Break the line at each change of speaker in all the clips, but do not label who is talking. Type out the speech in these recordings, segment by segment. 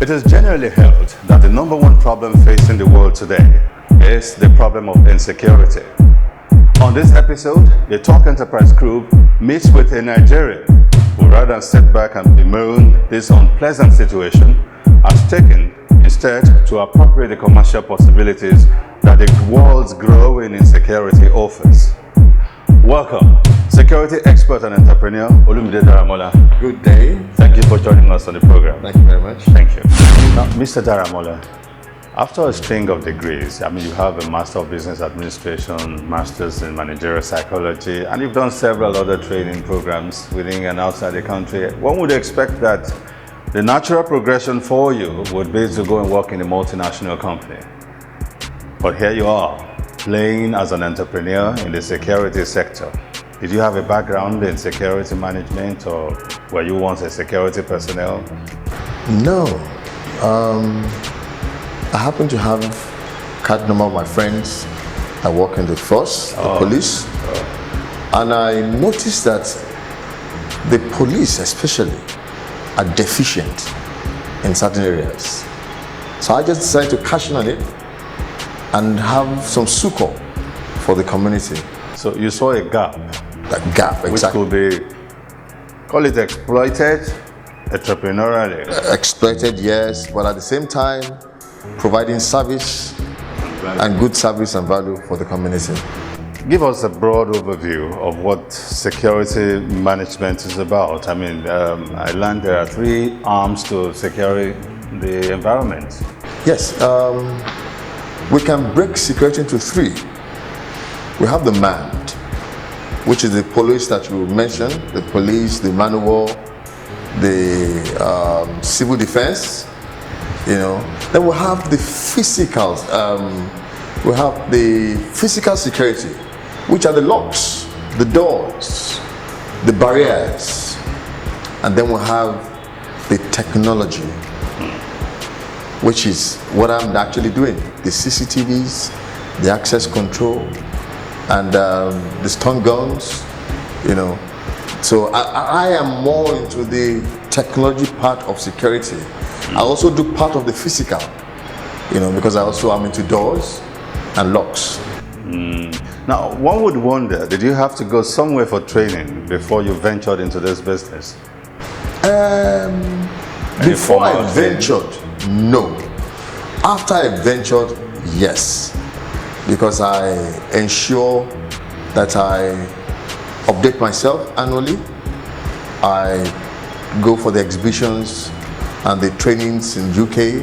It is generally held that the number one problem facing the world today is the problem of insecurity. On this episode, the Talk Enterprise crew meets with a Nigerian who, rather than sit back and bemoan this unpleasant situation, has taken instead to appropriate the commercial possibilities that the world's growing insecurity offers. Welcome, security expert and entrepreneur Olumide Daramola.
Good day.
Thank you for joining us on the program.
Thank you very much.
Thank you. Now, Mr. Daramola, after a string of degrees, you have a Master of Business Administration, Masters in Managerial Psychology, and you've done several other training programs within and outside the country. One would expect that the natural progression for you would be to go and work in a multinational company. But here you are, playing as an entrepreneur in the security sector. Did you have a background in security management, or were you once a security personnel?
No. I happen to have card number of my friends that work in the force, the police. And I noticed that the police especially are deficient in certain areas. So I just decided to cash in on it and have some succor for the community.
So you saw a gap.
That gap, exactly.
Which could be, call it exploited, entrepreneurially.
Exploited, yes, but at the same time, providing service and good service and value for the community.
Give us a broad overview of what security management is about. I learned there are three arms to securing the environment.
Yes, we can break security into three. We have the manned, which is the police that you mentioned, the police, the manual, the civil defense, Then we have the physical, we have the physical security, which are the locks, the doors, the barriers, and then we have the technology, which is what I'm actually doing, the CCTVs, the access control, and the stun guns, So I am more into the technology part of security. I also do part of the physical, because I also am into doors and locks.
Now, one would wonder, did you have to go somewhere for training before you ventured into this business?
Before I ventured, no. After I ventured, yes. Because I ensure that I update myself annually. I go for the exhibitions and the trainings in UK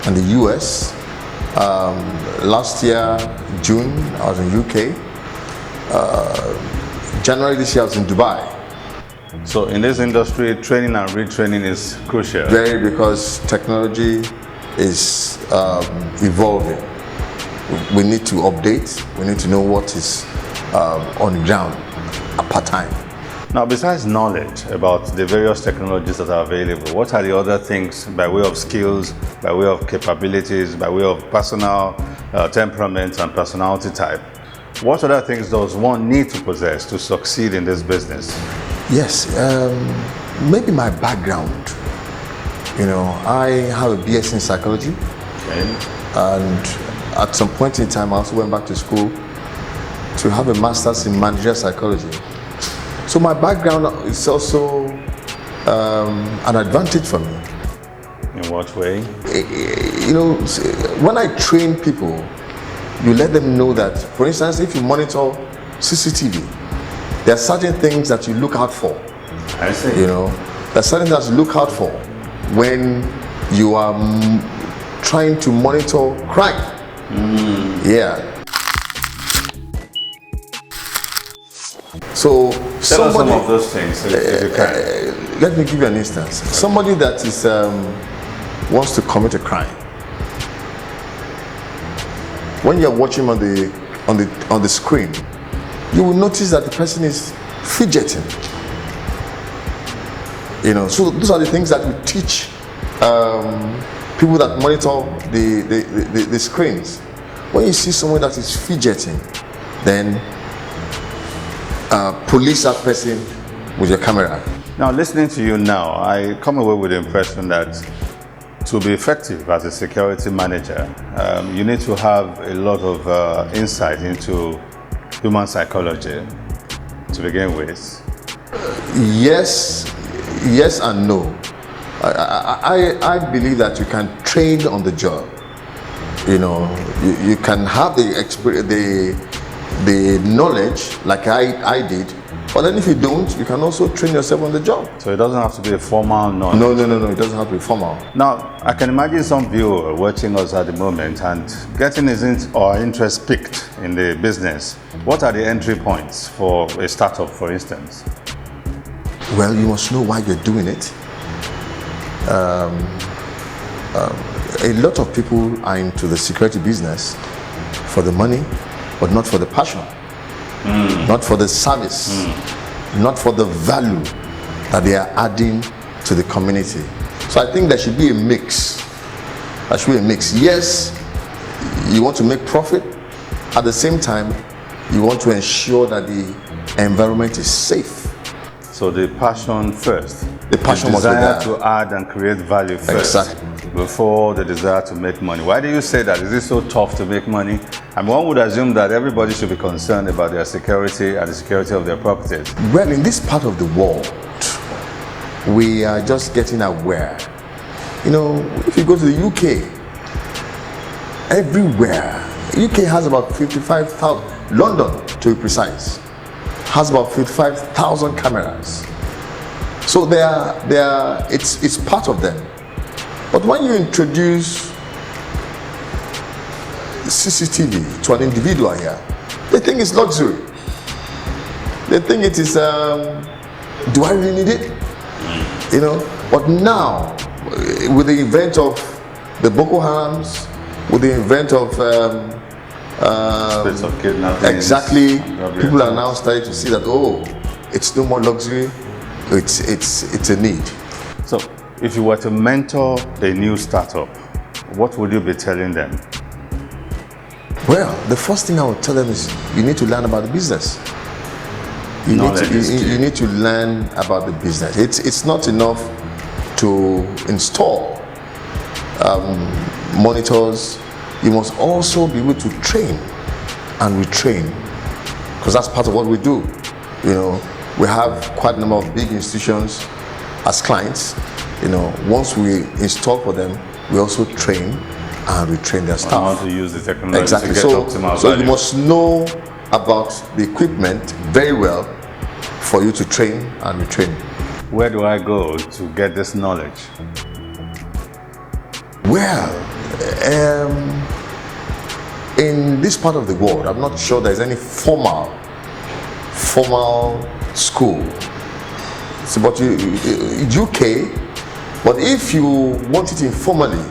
and the US. Last year, June, I was in UK. January this year, I was in Dubai.
So in this industry, training and retraining is crucial.
Very, because technology is evolving. We need to update. We need to know what is on the ground at part time.
Now, besides knowledge about the various technologies that are available, what are the other things by way of skills, by way of capabilities, by way of personal temperament and personality type? What other things does one need to possess to succeed in this business?
Yes, maybe my background. I have a BS in psychology.
Okay.
And at some point in time, I also went back to school to have a master's in managerial psychology. So my background is also an advantage for me.
In what way?
When I train people, you let them know that, for instance, if you monitor CCTV, there are certain things that you look out for.
I see.
There are certain things that you look out for when you are trying to monitor crime. Yeah. So
tell us some of those things, if you can.
Let me give you an instance. Somebody that is wants to commit a crime. When you're watching on the screen, you will notice that the person is fidgeting. So those are the things that we teach people that monitor the screens. When you see someone that is fidgeting, then police that person with your camera.
Now, listening to you now, I come away with the impression that to be effective as a security manager, you need to have a lot of insight into human psychology to begin with.
Yes and no. I believe that you can train on the job. You know, you can have the experience, the knowledge like I did, but then if you don't, you can also train yourself on the job.
So it doesn't have to be a formal knowledge.
No, it doesn't have to be formal.
Now, I can imagine some viewer watching us at the moment and getting his interest piqued in the business. What are the entry points for a startup, for instance?
Well, you must know why you're doing it. A lot of people are into the security business for the money, but not for the passion, not for the service, not for the value that they are adding to the community. So I think there should be a mix. There should be a mix. Yes, you want to make profit. At the same time, you want to ensure that the environment is safe.
So the passion first.
The passion must be
desire
there.
to add and create value first.
Exactly.
Before the desire to make money. Why do you say that? Is it so tough to make money? And one would assume that everybody should be concerned about their security and the security of their properties.
Well, in this part of the world, we are just getting aware. You know, if you go to the UK, everywhere, UK has about 55,000, London to be precise, has about 55,000 cameras. So it's part of them. But when you introduce CCTV to an individual here, they think it's luxury. They think it is, do I really need it? You know, but now, with the event of the Boko Harams, with the event of
Space of kidnapping.
exactly, people are now starting to see that, oh, it's no more luxury, it's a need.
So, if you were to mentor a new startup, what would you be telling them?
Well, the first thing I would tell them is you need to learn about the business. You need to learn about the business. It's not enough to install monitors. You must also be able to train and retrain, because that's part of what we do. You know, we have quite a number of big institutions as clients. You know, once we install for them, we also train and retrain their staff.
How to use the technology
Exactly.
to get optimal
So
value.
you must know about the equipment very well for you to train and retrain.
Where do I go to get this knowledge?
Well, in this part of the world, I'm not sure there's any formal school. So, but UK, but if you want it informally,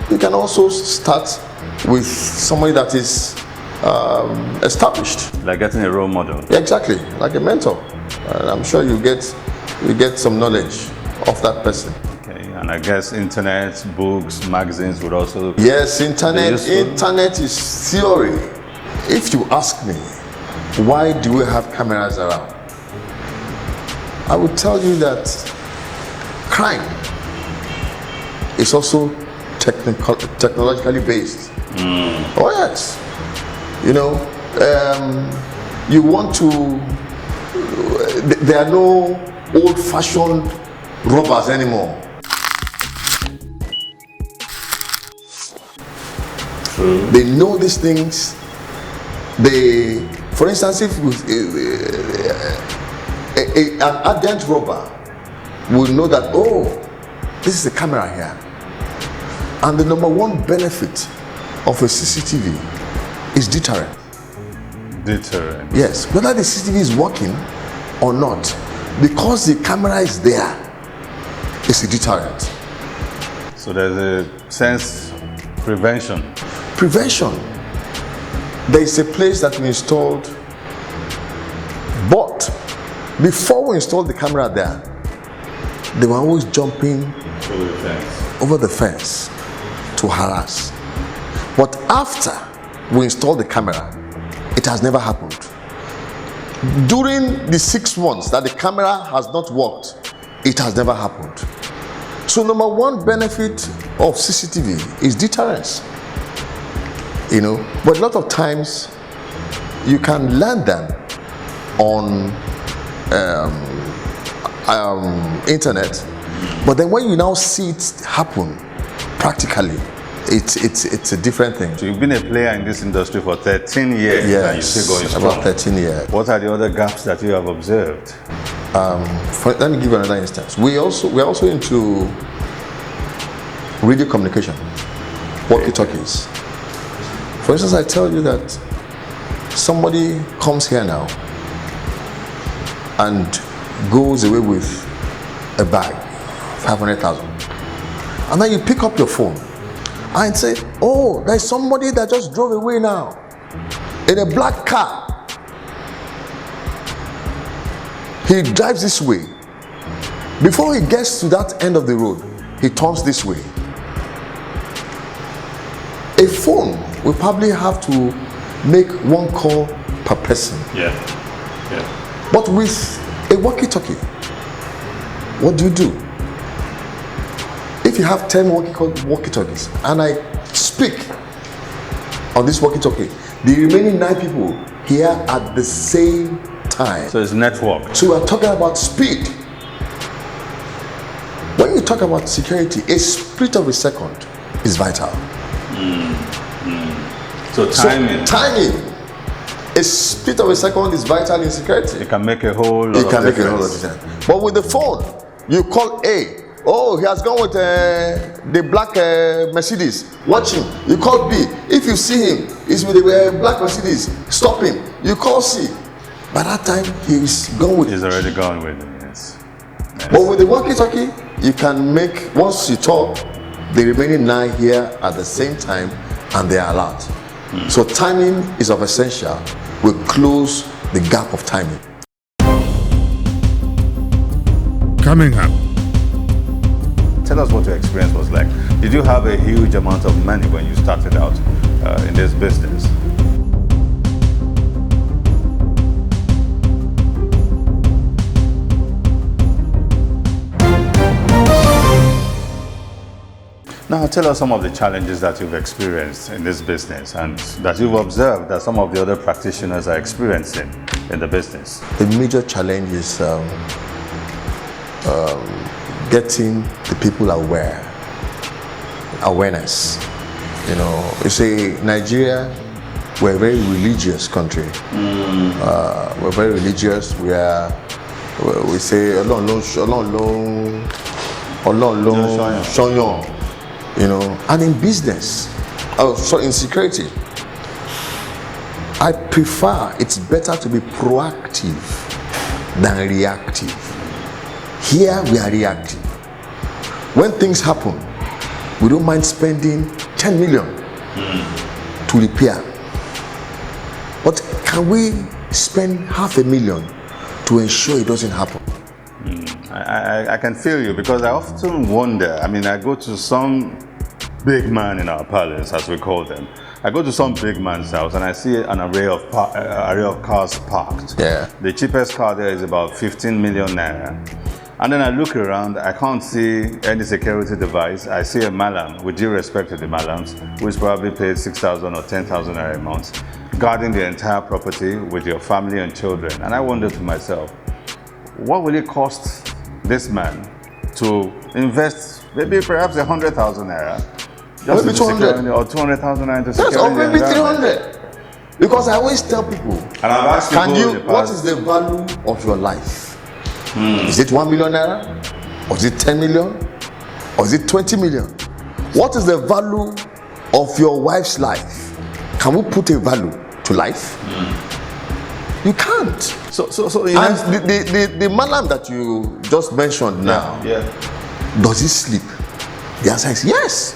you can also start with somebody that is established.
Like getting a role model.
Yeah, exactly, like a mentor. I'm sure you get some knowledge of that person.
Okay, and I guess internet, books, magazines would also.
Yes, internet is theory. If you ask me, why do we have cameras around? I would tell you that crime is also technologically based. Oh yes, you know, you want to. There are no old-fashioned robbers anymore.
True.
They know these things. They, for instance, if an ardent robber will know that, oh, this is a camera here. And the number one benefit of a CCTV is deterrent.
Deterrent.
Yes, whether the CCTV is working or not, because the camera is there, it's a deterrent.
So there's a sense prevention.
Prevention. There is a place that we installed, but before we installed the camera there, they were always jumping over the fence to harass. But after we installed the camera, it has never happened. During the 6 months that the camera has not worked, it has never happened. So number one benefit of CCTV is deterrence. You know, but a lot of times you can learn them on internet, but then when you now see it happen practically, it's a different thing.
So you've been a player in this industry for 13 years.
Yes,
and you're still going strong.
about 13 years.
What are the other gaps that you have observed?
Let me give you another instance. We're also into radio communication, walkie-talkies. For instance, I tell you that somebody comes here now and goes away with a bag, 500,000, and then you pick up your phone and say, oh, there's somebody that just drove away now in a black car. He drives this way. Before he gets to that end of the road, he turns this way. A phone will probably have to make one call per person.
Yeah.
But with a walkie-talkie, what do you do? If you have 10 walkie-talkies and I speak on this walkie-talkie, the remaining 9 people hear at the same time.
So it's networked.
So we're talking about speed. When you talk about security, a split of a second is vital.
So timing.
So timing. A split of a second is vital in security.
It can make a whole lot of difference.
But with the phone, you call A. Oh, he has gone with the black Mercedes. Watch him. You call B. If you see him, he's with the black Mercedes. Stop him. You call C. By that time, he's gone with.
He's already gone with him. Yes.
But with the walkie-talkie, you can make, once you talk, the remaining 9 here at the same time, and they are alert. So timing is of essential. We close the gap of timing.
Coming up.
Tell us what your experience was like. Did you have a huge amount of money when you started out in this business? Now tell us some of the challenges that you've experienced in this business and that you've observed that some of the other practitioners are experiencing in the business.
The major challenge is getting the people awareness. You know, you see, Nigeria, we're a very religious country. We're very religious. We say Allah alone, you know, and in business, in security, I prefer, it's better to be proactive than reactive. Here we are reactive. When things happen, we don't mind spending 10 million to repair. But can we spend $500,000 to ensure it doesn't happen?
I can feel you, because I often wonder, I mean, I go to some big man in our palace, as we call them. I go to some big man's house and I see an array of cars parked.
Yeah.
The cheapest car there is about 15 million naira. And then I look around, I can't see any security device. I see a malam, with due respect to the malams, who is probably paid 6,000 or 10,000 naira a month, guarding the entire property with your family and children. And I wonder to myself, what will it cost this man to invest maybe perhaps 100,000 naira? Just
maybe 200
or 200,000 naira to secure.
Yes, or maybe 300. Because I always tell people,
and I've asked people,
what is the value of your life? Is it 1 million naira? Or is it 10 million? Or is it 20 million? What is the value of your wife's life? Can we put a value to life? You can't.
So
and the malam that you just mentioned now, does he sleep? The answer is yes.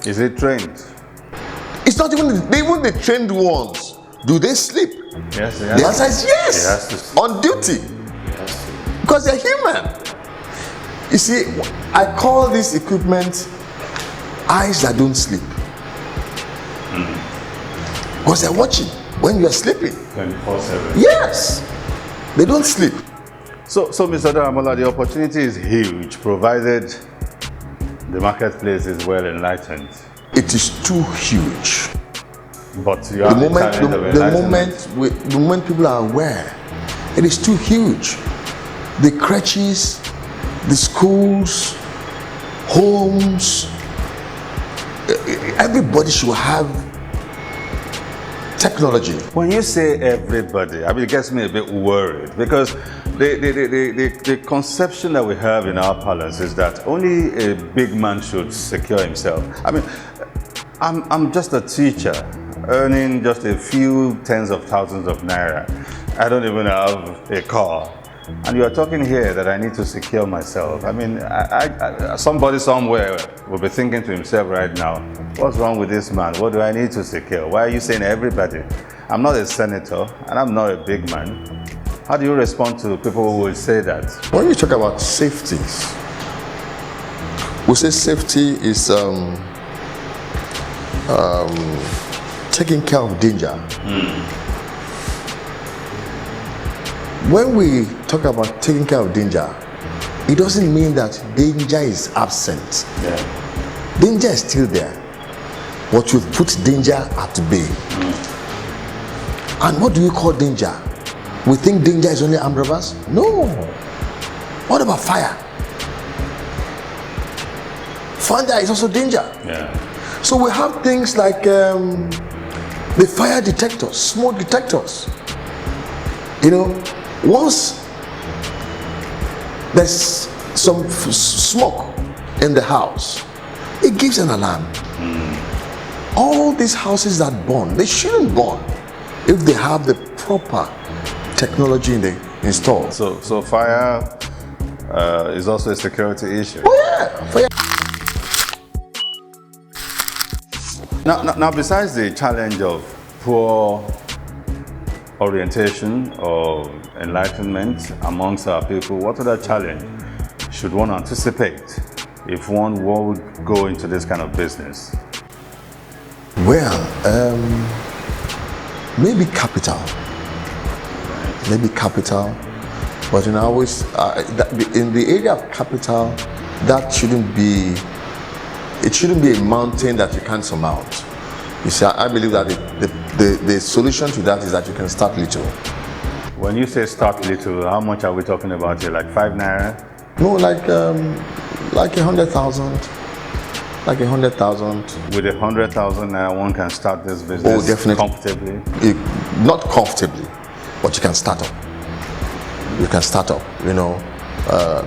Is it trained?
It's not even the trained ones. Do they sleep?
Yes.
The answer is yes.
He has to sleep.
On duty. Because they're human. You see, I call this equipment eyes that don't sleep. Because they're watching when you are sleeping.
24/7.
Yes. They don't sleep.
So Mr. Daramola, the opportunity is huge, provided The marketplace is well enlightened.
It is too huge.
But you have
The
the
moment people are aware, it is too huge. The crèches, the schools, homes, everybody should have technology.
When you say everybody, I mean, it gets me a bit worried because the conception that we have in our parlance is that only a big man should secure himself. I mean, I'm just a teacher earning just a few tens of thousands of naira. I don't even have a car. And you are talking here that I need to secure myself. I mean, somebody somewhere will be thinking to himself right now, what's wrong with this man? What do I need to secure? Why are you saying everybody? I'm not a senator and I'm not a big man. How do you respond to people who will say that?
When we talk about safety, we say safety is taking care of danger. When we talk about taking care of danger, it doesn't mean that danger is absent.
Yeah.
Danger is still there. But you've put danger at bay. And what do you call danger? We think danger is only armed robbers? No. What about fire? Fire is also danger.
Yeah.
So we have things like the fire detectors, smoke detectors. You know, once there's some smoke in the house, it gives an alarm. All these houses that burn, they shouldn't burn if they have the proper technology installed.
So fire is also a security issue.
Oh yeah, fire.
Now, besides the challenge of poor orientation or enlightenment amongst our people, what other challenge should one anticipate if one would go into this kind of business?
Well, maybe capital. Maybe capital, but in the area of capital, that shouldn't be. It shouldn't be a mountain that you can't surmount. You see, I believe that the solution to that is that you can start little.
When you say start little, how much are we talking about here? Like 5 naira?
No, like 100,000. Like 100,000.
With 100,000 naira, one can start this business.
Oh, definitely.
Comfortably?
Not comfortably, but you can start up. You can start up. You know,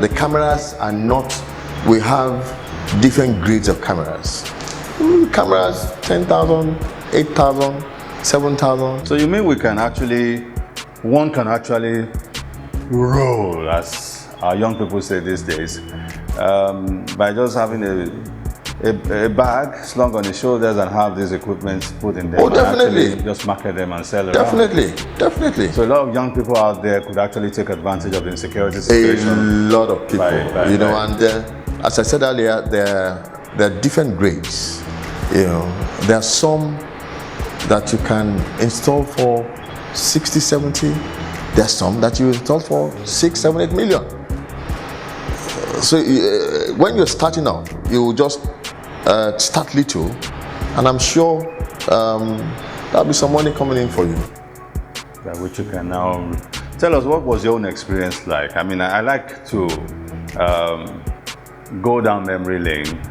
the cameras are not. We have different grades of cameras. Cameras 10,000, 8,000, 7,000.
So you mean one can actually roll, as our young people say these days, by just having a bag slung on his shoulders and have these equipment put in there.
Oh, definitely.
Actually just market them and sell
Definitely,
around.
definitely.
So a lot of young people out there could actually take advantage of the insecurity situation.
A lot of people,
by
and as I said earlier, there are different grades. You know, there are some that you can install for 60, 70. There are some that you install for 6, 7, 8 million. So when you're starting out, you just start little, and I'm sure there'll be some money coming in for you.
That which you can now tell us. What was your own experience like? I mean, I like to go down memory lane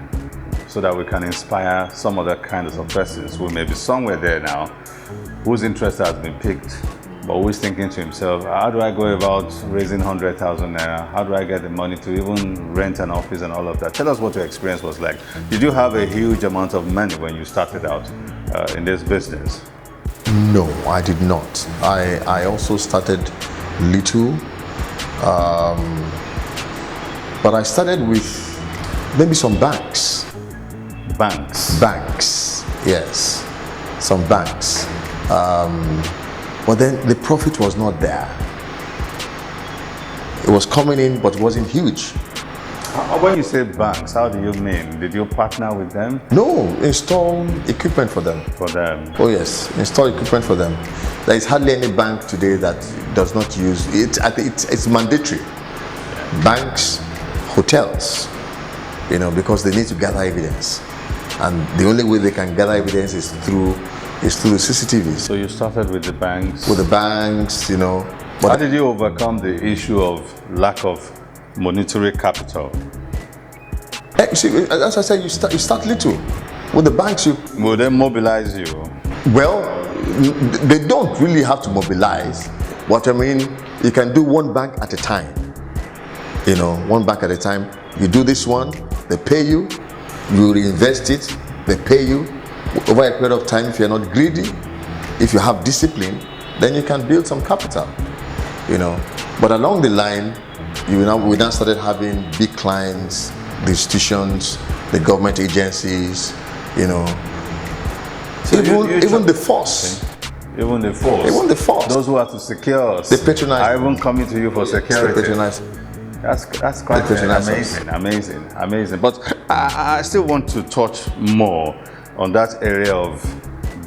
so that we can inspire some other kinds of persons who may be somewhere there now, whose interest has been piqued, but who is thinking to himself, how do I go about raising 100,000 naira? How do I get the money to even rent an office and all of that? Tell us what your experience was like. Did you have a huge amount of money when you started out in this business?
No, I did not. I also started little, but I started with maybe some banks. Banks, yes, some banks. But then the profit was not there. It was coming in, but it wasn't huge.
When you say banks, how do you mean? Did you partner with them?
No, install equipment for them.
For them?
Oh yes, install equipment for them. There is hardly any bank today that does not use it. It's mandatory. Banks, hotels, because they need to gather evidence. And the only way they can gather evidence is through the CCTVs.
So you started with the banks?
With the banks, But
how did you overcome the issue of lack of monetary capital?
See, as I said, you start little. With the banks,
Will they mobilize you?
Well, they don't really have to mobilize. What I mean, you can do one bank at a time. One bank at a time. You do this one, they pay you. You reinvest it, they pay you. Over a period of time, if you're not greedy, if you have discipline, then you can build some capital. But along the line, we now started having big clients, the institutions, the government agencies,
So
even the force.
Even the force.
Even the force.
Those who are to secure us.
They patronize.
Are even coming to you for security.
They patronize.
That's quite amazing. But I still want to touch more on that area of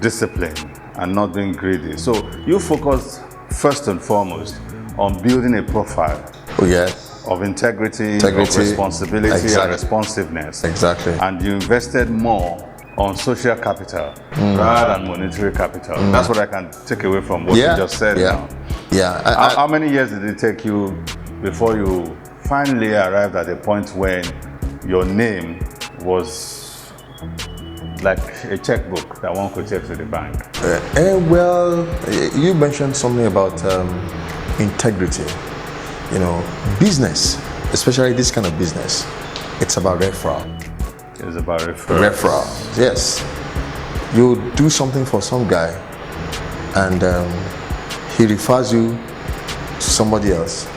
discipline and not being greedy. So you focus first and foremost on building a profile.
Oh yes.
Of integrity, of responsibility, and responsiveness.
Exactly.
And you invested more on social capital rather than monetary capital. That's what I can take away from what you just said now.
Yeah.
How many years did it take you before you finally arrived at a point when your name was like a checkbook that one could take to the bank?
Well, you mentioned something about integrity. Business, especially this kind of business, it's about referral.
It's about referral.
Referral, yes. You do something for some guy and he refers you to somebody else.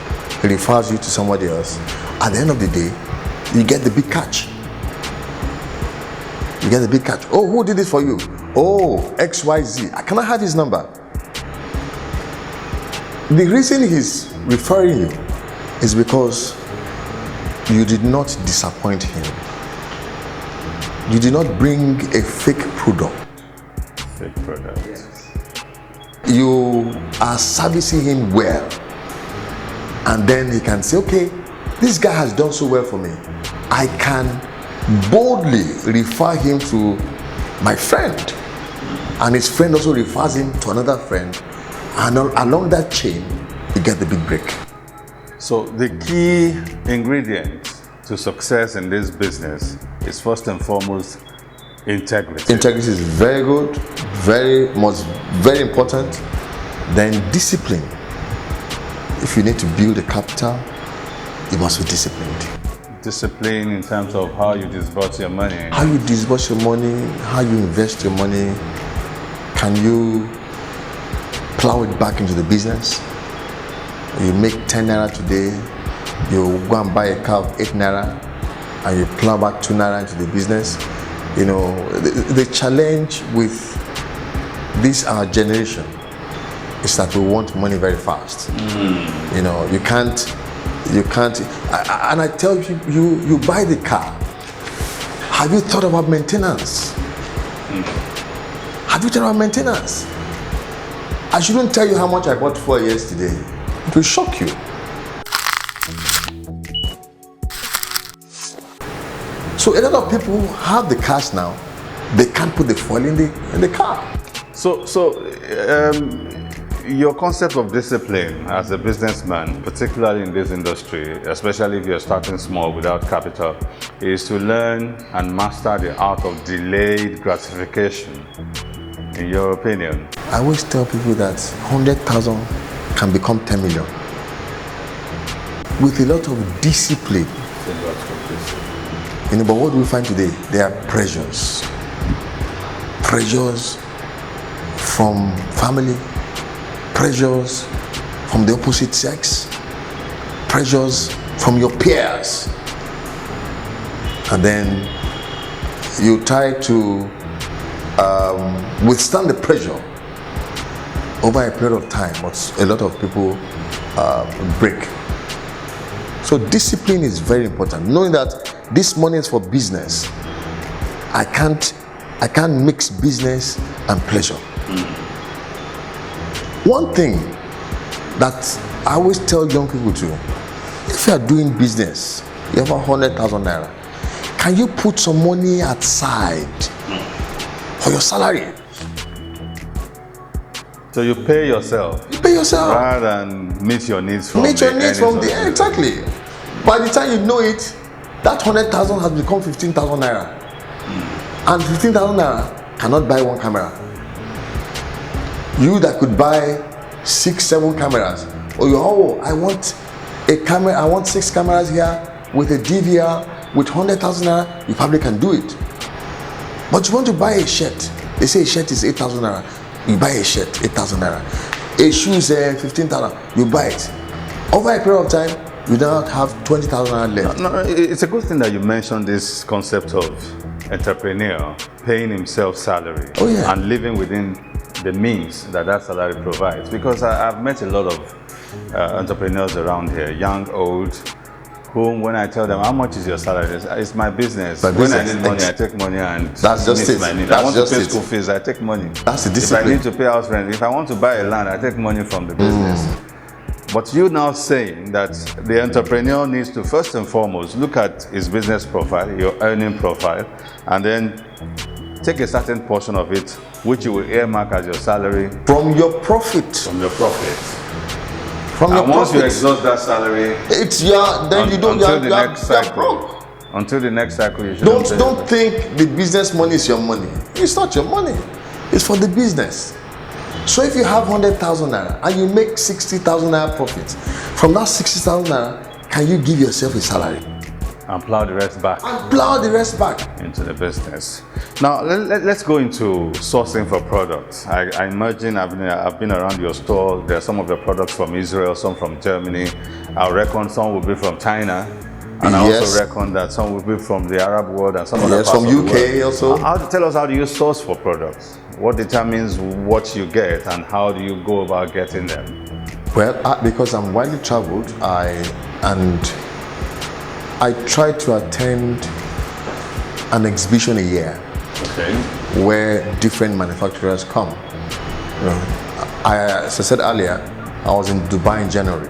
He refers you to somebody else. At the end of the day, you get the big catch. You get the big catch. Oh, who did this for you? Oh, XYZ. Can I have his number? The reason he's referring you is because you did not disappoint him. You did not bring a fake product.
Fake product.
Yes. You are servicing him well. And then he can say, okay, this guy has done so well for me. I can boldly refer him to my friend. And his friend also refers him to another friend. And along that chain, you get the big break.
So the key ingredient to success in this business is first and foremost integrity.
Integrity is very good, very important. Then discipline. If you need to build a capital, you must be disciplined.
Discipline in terms of how you disburse your money.
How you disburse your money, how you invest your money. Can you plow it back into the business? You make 10 naira today, you go and buy a car of 8 naira, and you plow back 2 naira into the business. The challenge with this our generation is that we want money very fast. You can't, and I tell you buy the car. Have you thought about maintenance? Have you thought about maintenance? I shouldn't tell you how much I bought for yesterday. It will shock you. So a lot of people have the cars now. They can't put the fuel in the car.
So your concept of discipline as a businessman, particularly in this industry, especially if you're starting small without capital, is to learn and master the art of delayed gratification. In your opinion?
I always tell people that 100,000 can become 10 million with a lot of discipline. But what do we find today? There are pressures from family, pressures from the opposite sex, pressures from your peers, and then you try to withstand the pressure over a period of time, but a lot of people break. So discipline is very important. Knowing that this money is for business, I can't mix business and pleasure. One thing that I always tell young people too, if you are doing business, you have 100,000 naira, can you put some money aside for your salary?
So you pay yourself.
You pay yourself.
Rather than meet your needs from
Meet your needs from
the
exactly. By the time you know it, that 100,000 has become 15,000 naira. And 15,000 naira cannot buy one camera. You that could buy 6, 7 cameras, or I want a camera, I want 6 cameras here with a DVR with 100,000 naira, you probably can do it. But you want to buy a shirt, they say a shirt is 8,000 naira, you buy a shirt, 8,000 naira. A shoe is 15,000, you buy it. Over a period of time, you now have 20,000 naira left.
No, it's a good thing that you mentioned this concept of entrepreneur paying himself salary and living within the means that salary provides. Because I've met a lot of entrepreneurs around here, young, old, whom when I tell them how much is your salary, it's my business. When I need money, I take money and
that's just it.
I want to pay school fees, I take money.
That's the discipline.
If I need to pay house rent, if I want to buy a land, I take money from the business. But you now saying that the entrepreneur needs to first and foremost look at his business profile, your earning profile, and then take a certain portion of it, which you will earmark as your salary.
From your profit.
From your profit.
From your
and once
profit.
you exhaust that salary,
it's your, then you don't
until the next cycle.
Broke.
Until the next cycle, you should
don't think the business money is your money. It's not your money. It's for the business. So if you have 100,000 naira and you make 60,000 naira profit, from that 60,000 naira, can you give yourself a salary?
And plow the rest back.
And plow the rest back
into the business. Now let's go into sourcing for products. I imagine I've been around your store. There are some of your products from Israel, some from Germany. I reckon some will be from China, and I also reckon that some will be from the Arab world and some other parts
from
of
UK
the world.
also.
Tell us, how do you source for products? What determines what you get, and how do you go about getting them?
Well, because I'm widely traveled, I try to attend an exhibition a year, where different manufacturers come. As I said earlier, I was in Dubai in January.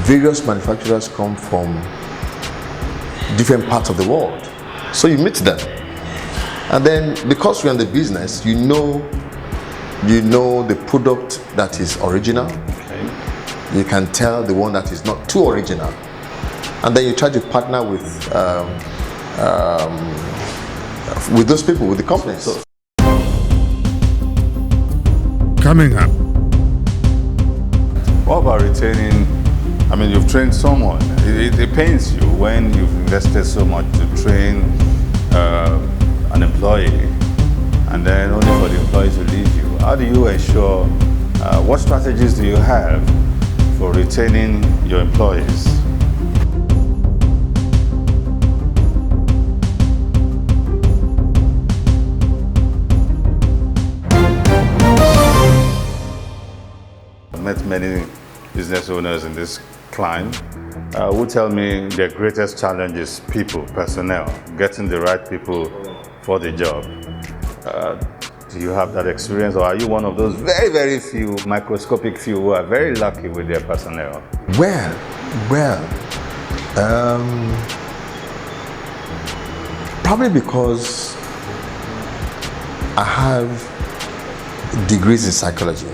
Various manufacturers come from different parts of the world, so you meet them, and then because we're in the business, you know the product that is original. You can tell the one that is not too original, and then you try to partner with those people, with the companies.
Coming up.
What about retaining? I mean, you've trained someone. It pains you when you've invested so much to train an employee, and then only for the employee to leave you. How do you ensure? What strategies do you have for retaining your employees? I've met many business owners in this climb who tell me their greatest challenge is people, personnel, getting the right people for the job. Do you have that experience, or are you one of those very, very few, microscopic few, who are very lucky with their personnel?
Probably because I have degrees in psychology.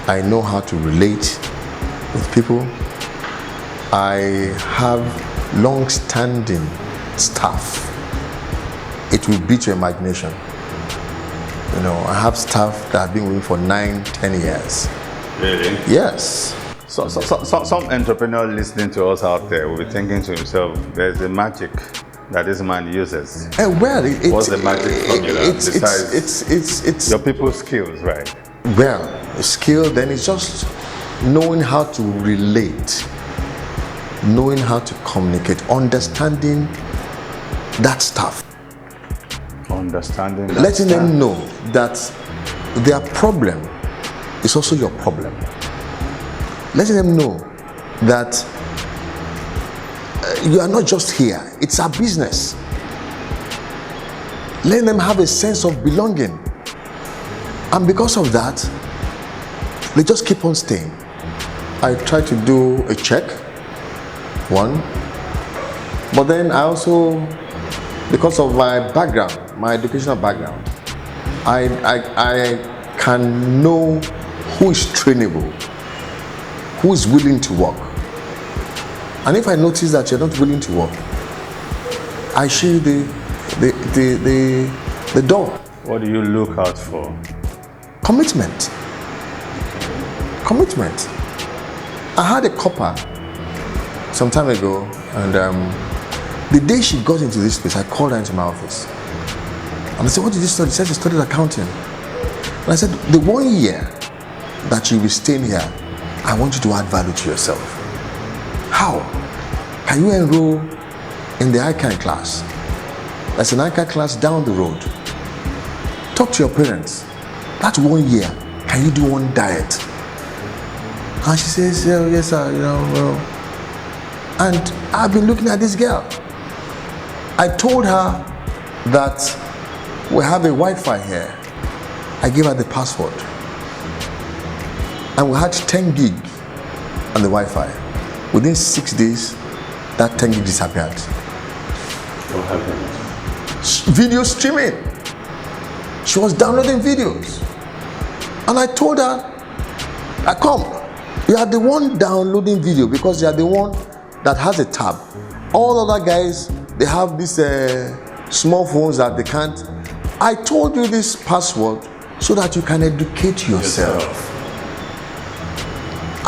I know how to relate with people. I have long-standing staff. It will beat your imagination. I have staff that have been with me for 9, 10 years.
Really?
Yes.
So some entrepreneur listening to us out there will be thinking to himself, there's a magic that this man uses. What's the magic formula besides it's your people's skills, right?
Well, skill, then it's just knowing how to relate, knowing how to communicate, understanding that stuff.
Understanding that
letting them know that their problem is also your problem. Letting them know that you are not just here, it's our business. Letting them have a sense of belonging. And because of that, they just keep on staying. I try to do a check. One, But then I also, because of my background, my educational background, I can know who is trainable, who is willing to work. And if I notice that you're not willing to work, I show you the door.
What do you look out for?
Commitment. Commitment. I had a copper some time ago, and the day she got into this place, I called her into my office. And I said, what did you study? She said she studied accounting. And I said, the 1 year that you will stay here, I want you to add value to yourself. How? Can you enroll in the ICANN class? There's an ICANN class down the road. Talk to your parents. That 1 year, can you do one diet? And she says, yeah, yes, sir, well. And I've been looking at this girl. I told her that we have a Wi-Fi here. I gave her the password. And we had 10 gig on the Wi-Fi. Within 6 days, that 10 gig disappeared.
What happened?
Video streaming. She was downloading videos. And I told her, come, you are the one downloading video because you are the one that has a tab. All other guys, they have these small phones that they can't. I told you this password so that you can educate yourself.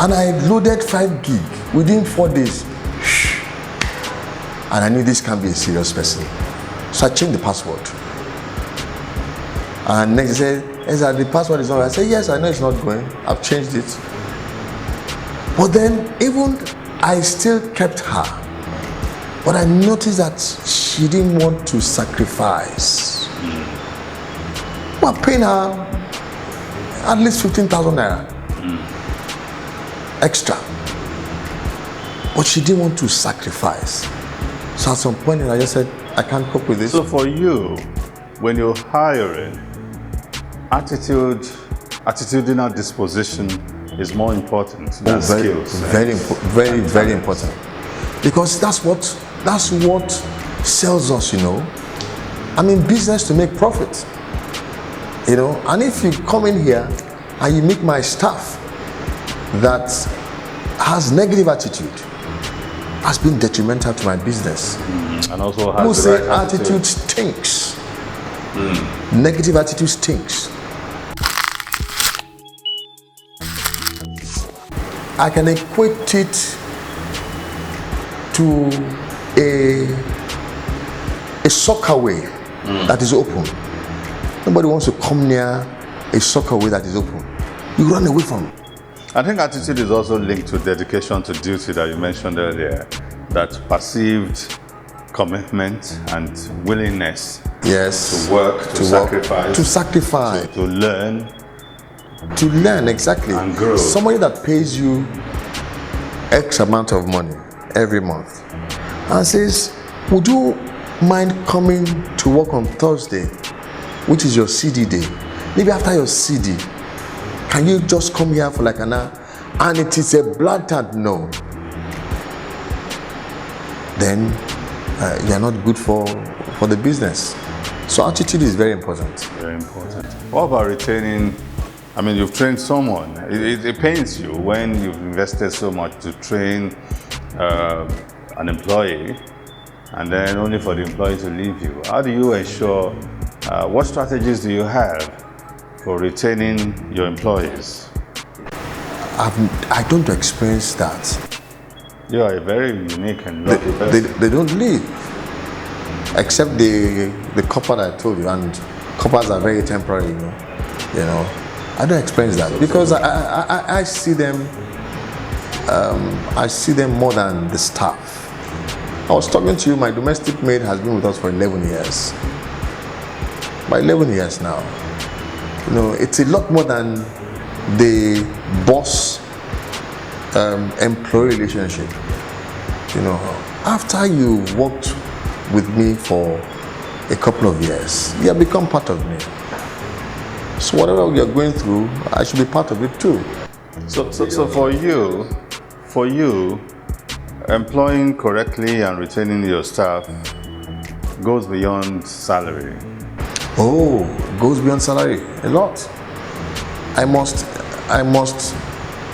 And I loaded 5 gig within 4 days. And I knew this can't be a serious person. So I changed the password. And next he said, the password is not. I said, yes, I know it's not going. I've changed it. But then even I still kept her. But I noticed that she didn't want to sacrifice. We're paying her at least 15,000 naira extra. But she didn't want to sacrifice. So at some point I just said, I can't cope with this.
So for you, when you're hiring, attitudinal disposition is more important than skills.
Very important. Because that's what sells us, I'm in business to make profit. And if you come in here and you meet my staff that has negative attitude, has been detrimental to my business.
And also has
People
the
say
right
attitude stinks. Negative attitude stinks. I can equate it to a soccer way that is open. Nobody wants to come near a soccer way that is open. You run away from it.
I think attitude is also linked to dedication to duty that you mentioned earlier, that perceived commitment and willingness to work, to sacrifice, to learn.
To learn, exactly.
And grow.
Somebody that pays you X amount of money every month and says, would you mind coming to work on Thursday, which is your CD day? Maybe after your CD, can you just come here for like an hour? And it is a blatant no. Then you're not good for the business. So attitude is very important.
Very important. What about retaining? I mean, you've trained someone. It pains you when you've invested so much to train an employee and then only for the employee to leave you. How do you ensure, what strategies do you have for retaining your employees?
I don't experience that.
You are a very unique and lucky person.
They don't leave. Except the copper that I told you, and coppers are very temporary, I don't experience that because I see them. I see them more than the staff. I was talking to you. My domestic maid has been with us for 11 years. By 11 years now, it's a lot more than the boss employee relationship. After you worked with me for a couple of years, you have become part of me. So whatever we are going through, I should be part of it too.
So for you, Employing correctly and retaining your staff goes beyond salary.
Oh, goes beyond salary a lot. I must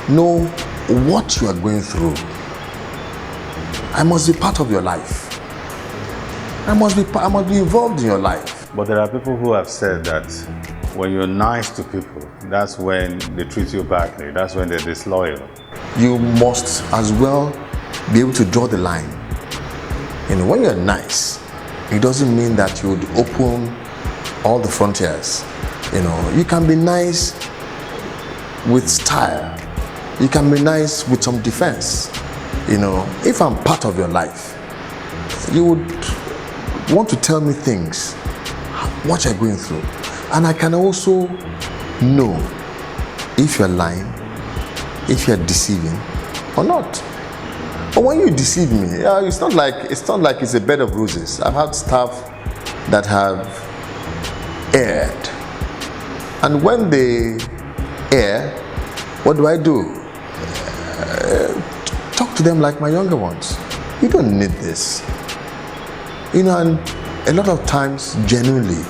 know what you are going through. I must be part of your life. I must be involved in your life.
But there are people who have said that when you're nice to people, that's when they treat you badly. That's when they're disloyal.
You must as well be able to draw the line. You know, when you're nice, it doesn't mean that you would open all the frontiers. You know, you can be nice with style. You can be nice with some defense. You know, if I'm part of your life, you would want to tell me things, what you're going through. And I can also know if you're lying, if you're deceiving or not. But when you deceive me, it's not like it's a bed of roses. I've had staff that have erred. And when they err, what do? Talk to them like my younger ones. You don't need this. You know, and a lot of times, genuinely,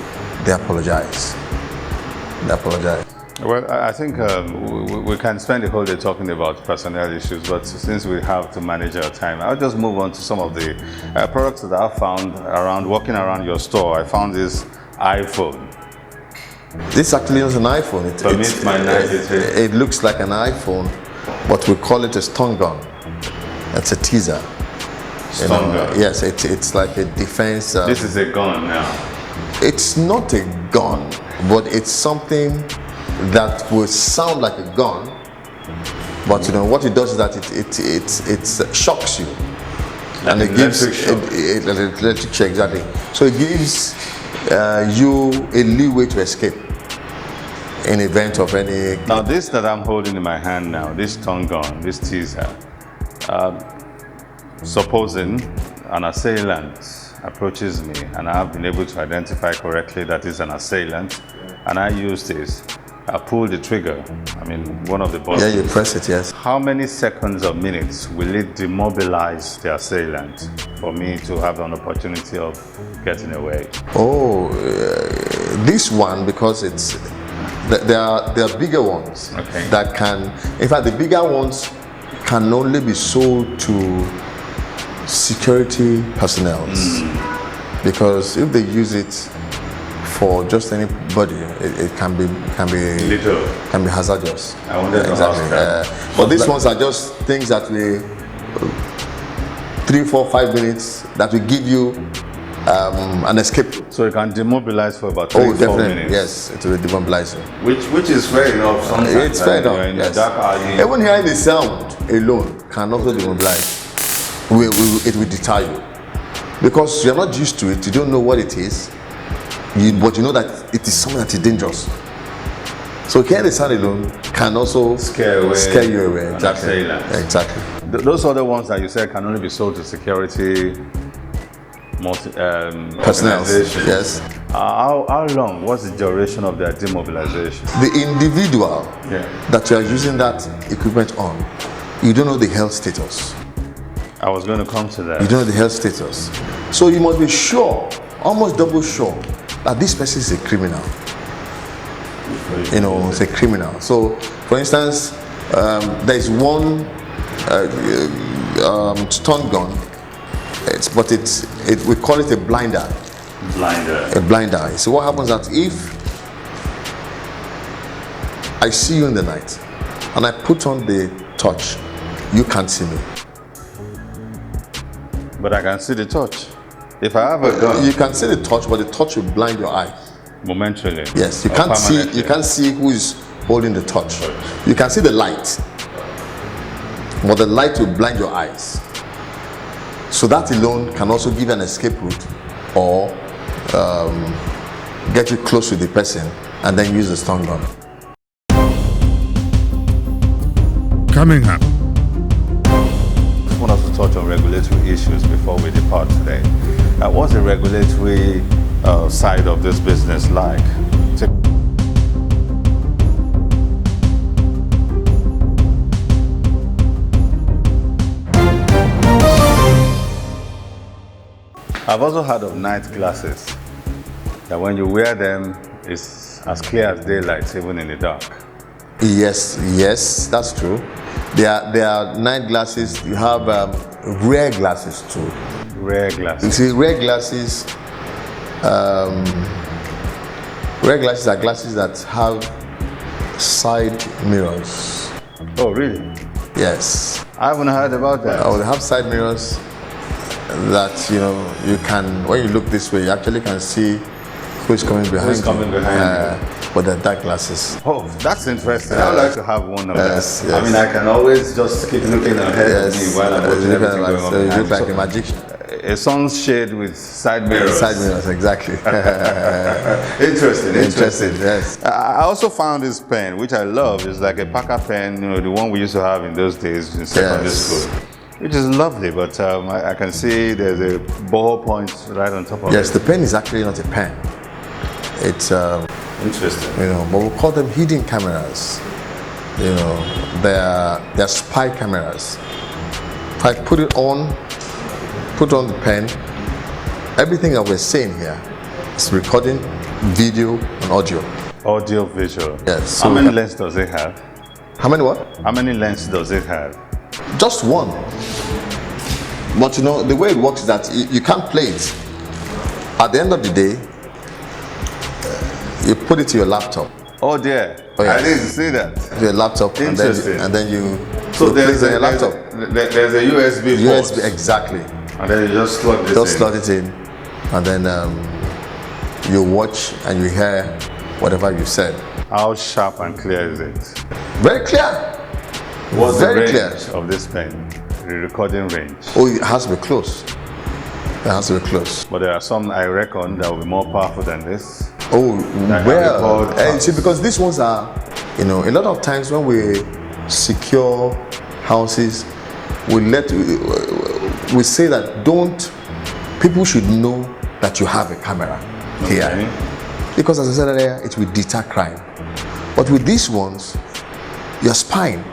they apologize.
Well, I think we can spend the whole day talking about personnel issues, but since we have to manage our time, I'll just move on to some of the products that I found around walking around your store. I found this iPhone.
This actually is an iPhone. It looks like an iPhone, but we call it a stun gun. It's a teaser.
Stun gun?
Yes, it's like a defense.
This is a gun now.
It's not a gun, but it's something that will sound like a gun. But you know what it does is that it shocks you, and it gives electric shock, exactly. So it gives you a leeway to escape in event of any.
Now this that I'm holding in my hand now, this stun gun, this teaser, supposing an assailant approaches me and I have been able to identify correctly that it's an assailant, and I use this, I pull the trigger, one of the buttons.
Yeah, you press it, yes.
How many seconds or minutes will it demobilize the assailant for me to have an opportunity of getting away?
Oh, this one, because there are bigger ones,
okay, that
can, in fact, the bigger ones can only be sold to security personnel, because if they use it for just anybody, it can be hazardous.
I wonder exactly.
But these ones are just things that we 3, 4, 5 minutes that will give you an escape.
So it can demobilize for about 3, 4 minutes.
Yes, it will demobilize you.
Which is fair enough. Sometimes
it's fair enough. Yes. Even hearing the sound alone can also demobilize. It will deter you, because you're not used to it. You don't know what it is, but you know that it is something that is dangerous. So hearing the sound alone can also scare you away. Exactly.
Those other ones that you said can only be sold to security
personnel. Yes.
How long? What's the duration of their demobilization?
The individual that you are using that equipment on, you don't know the health status.
I was going to come to that.
You don't know the health status. So you must be sure, almost double sure, that this person is a criminal. You know, it's a criminal. So, for instance, there is one stun gun, we call it a blinder. A blinder. So what happens is that if I see you in the night and I put on the torch, you can't see me.
But I can see the torch. If I have a gun,
you can see the torch, but the torch will blind your eye.
Momentarily.
Yes, you can't see. You can't see who is holding the torch. You can see the light, but the light will blind your eyes. So that alone can also give an escape route, or get you close to the person and then use the stun gun.
Coming up.
I want us to touch on regulatory issues before we depart today. What's the regulatory side of this business like? I've also heard of night glasses, that when you wear them, it's as clear as daylight, even in the dark.
Yes, that's true. There are night glasses. You have rare glasses too.
Rare
You
glasses.
see, rare glasses are glasses that have side mirrors.
Oh, really?
Yes.
I haven't heard about that.
They have side mirrors that you can, when you look this way, you actually can see who is coming behind
Who's coming behind you.
But they're dark glasses.
Oh, that's interesting. I'd like to have one of
Yes,
them.
yes.
I mean, I can always just keep looking ahead of me while I'm watching everything going on.
So you look
behind.
like a magician.
A sunshade with side mirrors.
Side mirrors, exactly.
Interesting.
Yes.
I also found this pen, which I love. It's like a Packer pen, the one we used to have in those days in secondary school. Which is lovely, but I can see there's a ballpoint right on top of it.
Yes, the pen is actually not a pen. It's
Interesting.
but we call them hidden cameras. They're spy cameras. If I put on the pen, everything that we're saying here is recording video and audio.
Audio visual.
Yes.
How many lenses does it have?
How many what?
How many lenses does it have?
Just one. But the way it works is that you can't play it. At the end of the day, you put it to your laptop.
Oh dear.
Oh, yes.
I didn't see that.
To your laptop, and
Interesting.
then you
So
place
there's
it on your
there's
laptop.
there's a USB port.
USB, exactly.
And then you just slot this
Just
in.
slot it in, and then you watch and you hear whatever you said.
How sharp and clear is it?
Very clear.
What's
Very
the
clear.
range of this pen? The recording range.
Oh, it has to be close. It has to be close.
But there are some, I reckon, that will be more powerful than this.
Oh,
That
well,
can record
see, because these ones are, a lot of times when we secure houses, we say that people should know that you have a camera here.
Okay.
Because as I said earlier, it will deter crime. But with these ones, you're spying.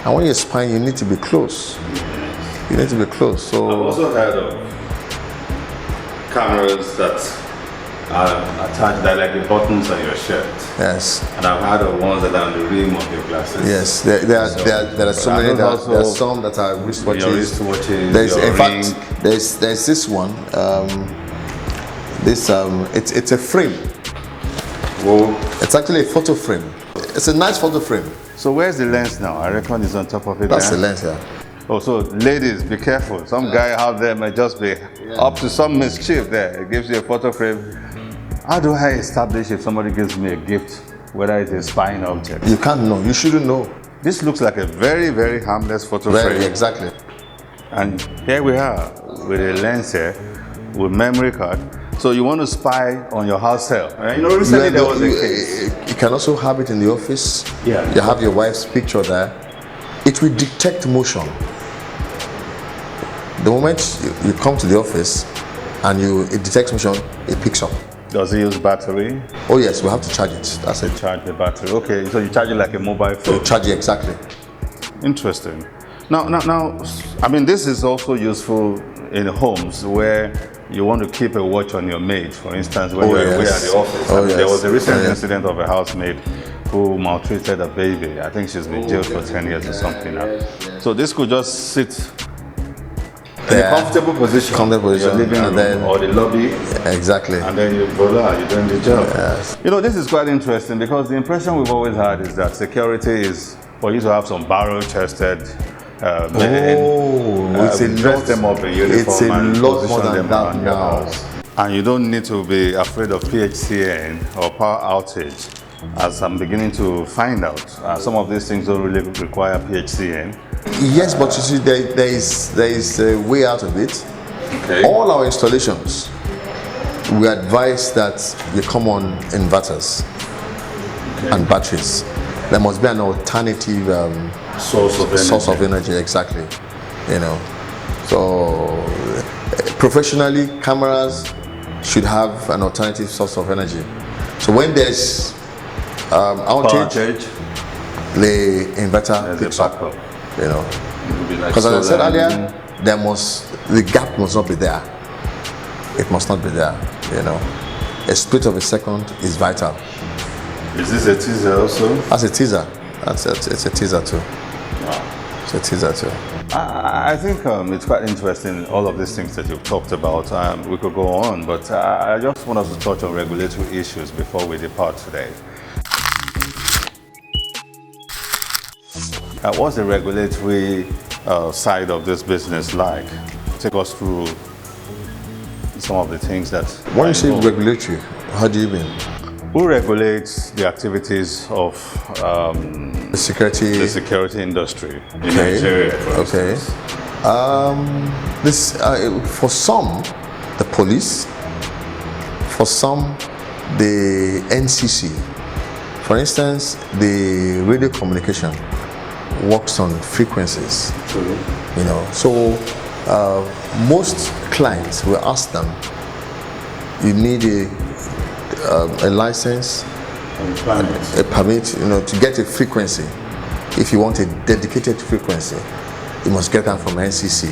And when you're spying, you need to be close. You need to be close.
I've
So
also heard of cameras that are attached, that are like the buttons on your shirt.
yes.
And I've heard of ones that are on the rim of your glasses.
Yes, there are so
But
many.
I
There
also-
are some that are wristwatches.
Your wristwatches,
There's,
your
in
ring.
fact, there's this one. It's a frame.
Whoa.
It's actually a photo frame. It's a nice photo frame.
So where's the lens now? I reckon it's on top of it.
That's
there.
the lens here.
Oh, so ladies, be careful. Some guy out there might just be up to some mischief there. It gives you a photo frame. How do I establish if somebody gives me a gift, whether it's a spying object?
You can't know. You shouldn't know.
This looks like a very, very harmless photo
Very
frame.
exactly.
And here we are with a lens here, with memory card. So you want to spy on your house help. Recently there was a case.
You can also have it in the office.
Yeah.
You have your wife's picture there. It will detect motion. The moment you come to the office and it detects motion, it picks up.
Does it use battery?
Oh yes, we have to charge it. That's it.
Charge the battery. Okay, so you charge it like a mobile phone.
Charge it exactly.
Interesting. Now, I mean, this is also useful in homes where you want to keep a watch on your maid, for instance, when you're away at the office.
Oh,
I mean, there
yes.
was a recent
Oh, yes.
incident of a housemaid who maltreated a baby. I think she's been jailed for 10 years or something now. So this could just sit in a comfortable position.
Comfortable position,
Your living
and
room
then-
or the lobby.
Exactly.
And then you're doing the job.
Yes.
This is quite interesting because the impression we've always had is that security is for you to have some barrel-chested men.
It's a
dress
lot.
them up in uniform
It's a
and
lot
position
more than
them
that
around your
now.
house. And you don't need to be afraid of PHCN or power outage, as I'm beginning to find out. Some of these things don't really require PHCN.
Yes, but you see, there is a way out of it.
Okay.
All our installations, we advise that you come on inverters and batteries. There must be an alternative
Source of energy.
source of energy, exactly. So professionally, cameras should have an alternative source of energy. So when there's outage, the inverter
There's
picks
a
up.
backup.
Because as I said earlier, the gap must not be there. it must not be there. A split of a second is vital.
Is this a teaser also?
As a teaser, it's a teaser too. It's a teaser too.
I think it's quite interesting, all of these things that you've talked about. We could go on, but I just want us to touch on regulatory issues before we depart today. What's the regulatory side of this business like? Take us through some of the things that...
When you say regulatory, how do you mean?
Who regulates the activities of
The security
industry in Nigeria, for instance?
For some, the police. For some, the NCC. For instance, the radio communication works on frequencies. So most clients will ask them, you need a license, a permit, to get a frequency. If you want a dedicated frequency, you must get that from NCC.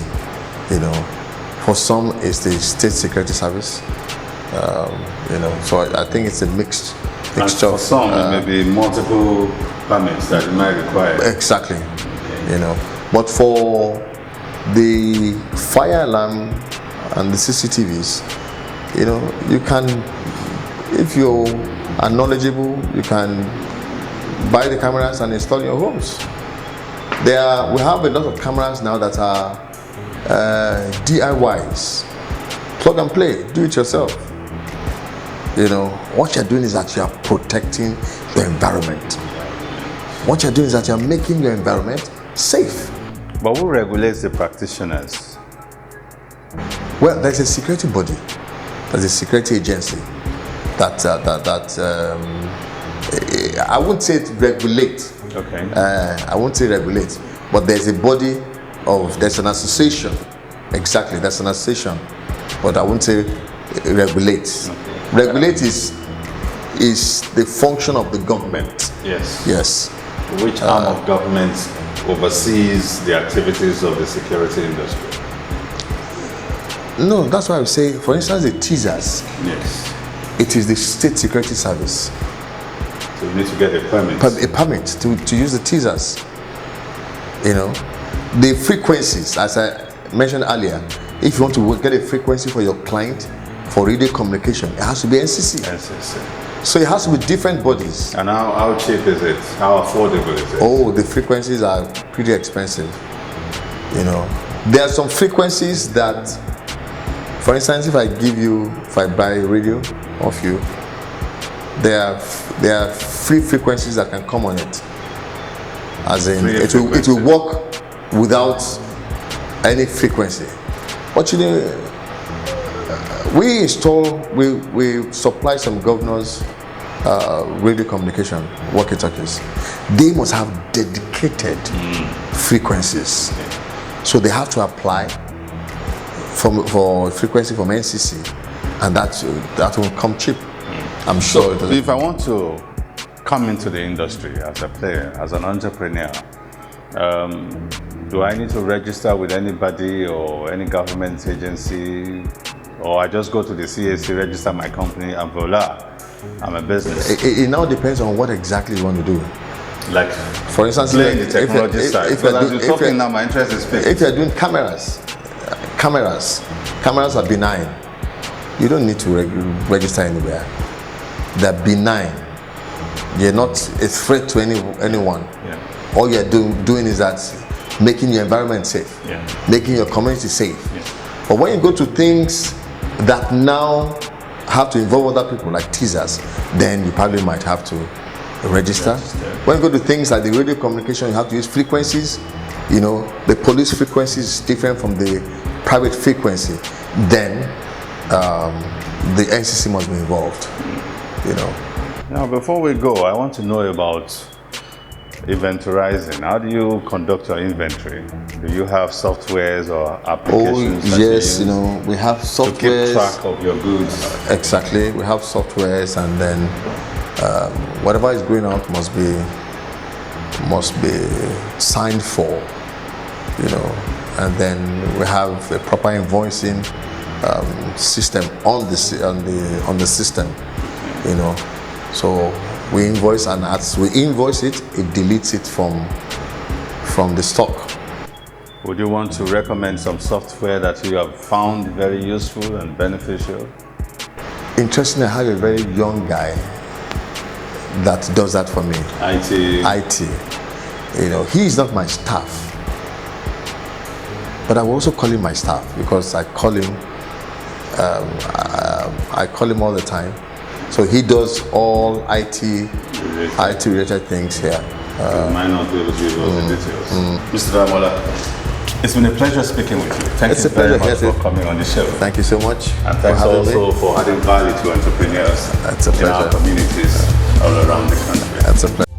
For some, it's the State Security Service. So I think it's a mixture.
And for some, it may be multiple permits that you might require.
Exactly. But for the fire alarm and the CCTVs, you can, if you are knowledgeable, you can buy the cameras and install in your homes. We have a lot of cameras now that are DIYs, plug and play, do it yourself. What you're doing is that you are protecting your environment. What you're doing is that you're making your environment safe.
But who regulates the practitioners?
Well, there's a security body, there's a security agency that I wouldn't say it regulates.
Okay.
I won't say regulate, but there's a body there's an association. Exactly, there's an association, but I won't say it regulates.
Okay.
Regulate is the function of the government.
Yes. Which arm of government oversees the activities of the security industry?
No, that's why I would say, for instance, the teasers.
Yes.
It is the State Security Service.
So you need to get a permit.
A permit to use the teasers. The frequencies, as I mentioned earlier, if you want to get a frequency for your client for radio communication, it has to be NCC. So it has to be different bodies.
And how cheap is it? How affordable is it?
Oh, the frequencies are pretty expensive. There are some frequencies that, for instance, if I buy a radio off you, there are free frequencies that can come on it. As in, it will work without any frequency. But we supply some governors radio communication walkie-talkies. They must have dedicated frequencies. So they have to apply for frequency from NCC, and that will come cheap. I'm sure.
So if I want to come into the industry as a player, as an entrepreneur, do I need to register with anybody or any government agency, or I just go to the CAC, register my company, and voila, I'm a business?
It now depends on what exactly you want to do.
Like,
for instance,
playing the technology side. Because as you're talking now, my interest is big.
If you're doing cameras are benign. You don't need to register anywhere. They're benign. You're not a threat to anyone.
Yeah.
All you're doing is that making your environment safe, making your community safe.
Yeah.
But when you go to things that now have to involve other people, like teasers, then you probably might have to register. When you go to things like the radio communication, you have to use frequencies. The police frequency is different from the private frequency. Then the NCC must be involved.
Now, before we go, I want to know about inventorizing. How do you conduct your inventory? Do you have softwares or applications?
Oh, yes, we have softwares
to keep track of your goods.
Exactly, we have softwares, and then whatever is going out must be signed for, and then we have a proper invoicing system on the system, you know. So we invoice, and as we invoice it, it deletes it from the stock.
Would you want to recommend some software that you have found very useful and beneficial?
Interestingly, I have a very young guy that does that for me. IT. You know, he is not my staff, but I will also call him my staff because I call him all the time. So he does all IT related things here.
You might not be able to give us the details. Mr. Daramola, it's been a pleasure speaking with you. Thank you very much for coming on the show.
Thank you so much.
And thanks also for adding value to entrepreneurs
That's a pleasure.
in our communities all around the country.
That's a pleasure.